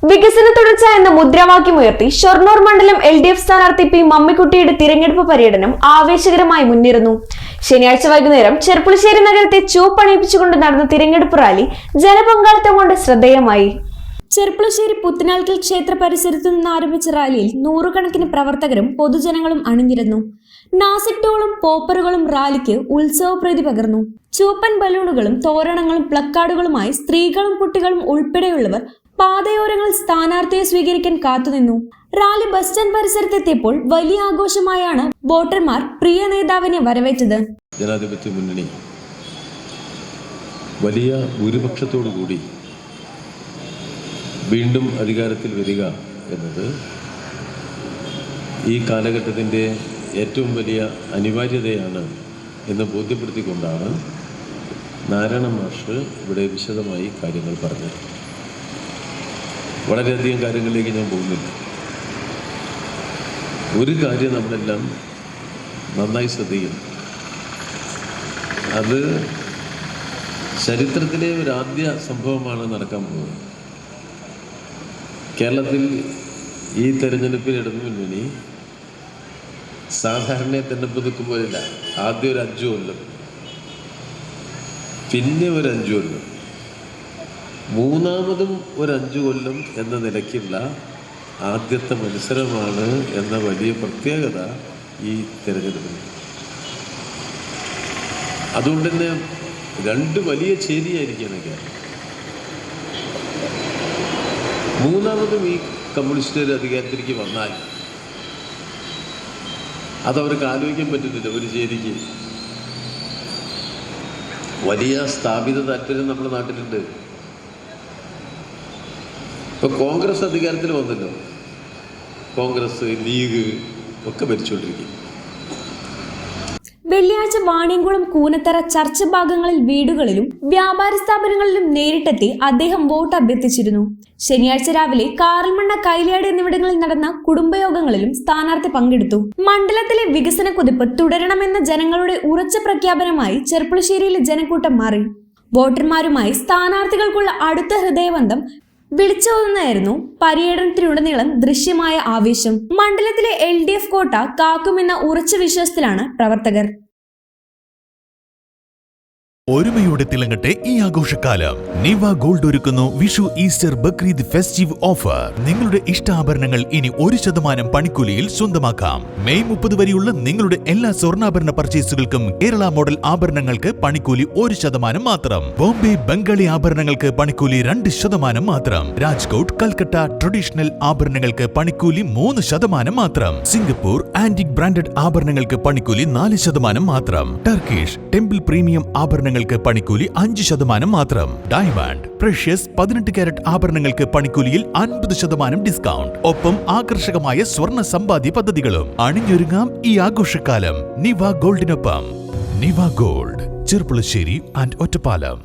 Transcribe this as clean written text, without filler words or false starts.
വികസന തുടർച്ച എന്ന മുദ്രാവാക്യമുയർത്തി ഷൊർണൂർ മണ്ഡലം LDF സ്ഥാനാർത്ഥി പി മമ്മിക്കുട്ടിയുടെ തിരഞ്ഞെടുപ്പ് പര്യടനം ആവേശകരമായി മുന്നേറുന്നു. ശനിയാഴ്ച വൈകുന്നേരം ചെർപ്പുളശ്ശേരി നഗരത്തെ ചുവപ്പണിയിപ്പിച്ചുകൊണ്ട് നടന്ന തിരഞ്ഞെടുപ്പ് റാലി ജനപങ്കാളിത്തം കൊണ്ട് ശ്രദ്ധേയമായി. ചെർപ്പുളശ്ശേരി പുത്തനാൽക്കൽ ക്ഷേത്ര പരിസരത്തു നിന്ന് ആരംഭിച്ച റാലിയിൽ നൂറുകണക്കിന് പ്രവർത്തകരും പൊതുജനങ്ങളും അണിനിരന്നു. നാസിക് ഡോളും പോപ്പറുകളും റാലിക്ക് ഉത്സവപ്രീതി പകർന്നു. ചുവപ്പൻ ബലൂണുകളും തോരണങ്ങളും പ്ലക്കാർഡുകളുമായി സ്ത്രീകളും കുട്ടികളും ഉൾപ്പെടെയുള്ളവർ പാതയോരങ്ങളിൽ സ്ഥാനാർത്ഥിയെ സ്വീകരിക്കാൻ കാത്തുനിന്നു. റാലി ബസ് സ്റ്റാൻഡ് പരിസരത്തെത്തിയപ്പോൾ വലിയ ആഘോഷമായാണ് വോട്ടർമാർ പ്രിയ നേതാവിനെ വരവേറ്റത്. ജനാധിപത്യ മുന്നണി വലിയ ഭൂരിപക്ഷത്തോടുകൂടി വീണ്ടും അധികാരത്തിൽ വരിക എന്നത് ഈ കാലഘട്ടത്തിൻ്റെ ഏറ്റവും വലിയ അനിവാര്യതയാണ് എന്ന് ബോധ്യപ്പെടുത്തിക്കൊണ്ടാണ് നാരായണ മാഷ് ഇവിടെ വിശദമായി കാര്യങ്ങൾ പറഞ്ഞത്. വളരെയധികം കാര്യങ്ങളിലേക്ക് ഞാൻ പോകുന്നില്ല. ഒരു കാര്യം നമ്മളെല്ലാം നന്നായി ശ്രദ്ധിക്കണം. അത് ചരിത്രത്തിലെ ഒരു ആദ്യ സംഭവമാണ് നടക്കാൻ പോകുന്നത്. കേരളത്തിൽ ഈ തെരഞ്ഞെടുപ്പിൽ ഇടതുമുന്നണി സാധാരണ തെരഞ്ഞെടുപ്പ് നിൽക്കുമ്പോഴില്ല. ആദ്യം ഒരു 5 കൊല്ലം, പിന്നെ ഒരു 5 കൊല്ലം, മൂന്നാമതും ഒരു 5 കൊല്ലം എന്ന നിലയ്ക്കുള്ള ആദ്യത്തെ മത്സരമാണ് എന്ന വലിയ പ്രത്യേകത ഈ തെരഞ്ഞെടുപ്പിന്. അതുകൊണ്ട് തന്നെ 2 വലിയ ചേരിയായിരിക്കുകയാണ് കേരളം. മൂന്നാമതും ഈ കമ്മ്യൂണിസ്റ്റുകാർ അധികാരത്തിലേക്ക് വന്നാൽ അതവർക്ക് ആലോചിക്കാൻ പറ്റുന്നില്ല. ഒരു ചേരിക്ക് വലിയ സ്ഥാപിത താല്പര്യം നമ്മുടെ നാട്ടിലുണ്ട്. ഇപ്പൊ കോൺഗ്രസ് അധികാരത്തിൽ വന്നല്ലോ. കോൺഗ്രസ്, ലീഗ് ഒക്കെ ഭരിച്ചുകൊണ്ടിരിക്കും. വെള്ളിയാഴ്ച വാണിയംകുളം, കൂനത്തറ, ചർച്ച് ഭാഗങ്ങളിൽ വീടുകളിലും വ്യാപാര സ്ഥാപനങ്ങളിലും നേരിട്ടെത്തി അദ്ദേഹം വോട്ട് അഭ്യർത്ഥിച്ചിരുന്നു. ശനിയാഴ്ച രാവിലെ കാറൽമണ്ണ, കൈലിയാട് എന്നിവിടങ്ങളിൽ നടന്ന കുടുംബയോഗങ്ങളിലും സ്ഥാനാർത്ഥി പങ്കെടുത്തു. മണ്ഡലത്തിലെ വികസന കുതിപ്പ് തുടരണമെന്ന ജനങ്ങളുടെ ഉറച്ച പ്രഖ്യാപനമായി ചെർപ്പുളശ്ശേരിയിലെ ജനക്കൂട്ടം മാറി. വോട്ടർമാരുമായി സ്ഥാനാർത്ഥികൾക്കുള്ള അടുത്ത ഹൃദയബന്ധം വിളിച്ചോതുന്നതായിരുന്നു പര്യടനത്തിലുടനീളം ദൃശ്യമായ ആവേശം. മണ്ഡലത്തിലെ LDF കോട്ട കാക്കുമെന്ന ഉറച്ച വിശ്വാസത്തിലാണ് പ്രവർത്തകർ. ഒരുമയോടെ തിളങ്ങട്ടെ ഈ ആഘോഷക്കാലം. നിവ ഗോൾഡ് ഒരുക്കുന്നു Vishu, Easter, Bakrid festive offer. നിങ്ങളുടെ ഇഷ്ടാഭരണങ്ങൾ ഇനി 1% പണിക്കൂലിയിൽ സ്വന്തമാക്കാം. മെയ് 30 വരെയുള്ള നിങ്ങളുടെ എല്ലാ സ്വർണ്ണാഭരണ പർച്ചേസുകൾക്കും കേരള മോഡൽ ആഭരണങ്ങൾക്ക് പണിക്കൂലി 1% മാത്രം. ബോംബെ, ബംഗാളി ആഭരണങ്ങൾക്ക് പണിക്കൂലി 2% മാത്രം. രാജ്കോട്ട്, കൽക്കട്ട ട്രഡീഷണൽ ആഭരണങ്ങൾക്ക് പണിക്കൂലി 3% മാത്രം. സിംഗപ്പൂർ ആന്റിക് ബ്രാൻഡഡ് ആഭരണങ്ങൾക്ക് പണിക്കൂലി 4% മാത്രം. ടർക്കിഷ് ടെമ്പിൾ പ്രീമിയം ആഭരണങ്ങൾ പണിക്കൂലി 5% മാത്രം. ഡയമണ്ട്, പ്രഷ്യസ് 18 കാരറ്റ് ആഭരണങ്ങൾക്ക് പണിക്കൂലിയിൽ 50% ഡിസ്കൗണ്ട്. ഒപ്പം ആകർഷകമായ സ്വർണ്ണ സമ്പാദ്യ പദ്ധതികളും. അണിഞ്ഞൊരുങ്ങാം ഈ ആഘോഷക്കാലം നിവ ഗോൾഡിനൊപ്പം. നിവ ഗോൾഡ്, ചെർപ്പുളശ്ശേരി ആൻഡ് ഒറ്റപ്പാലം.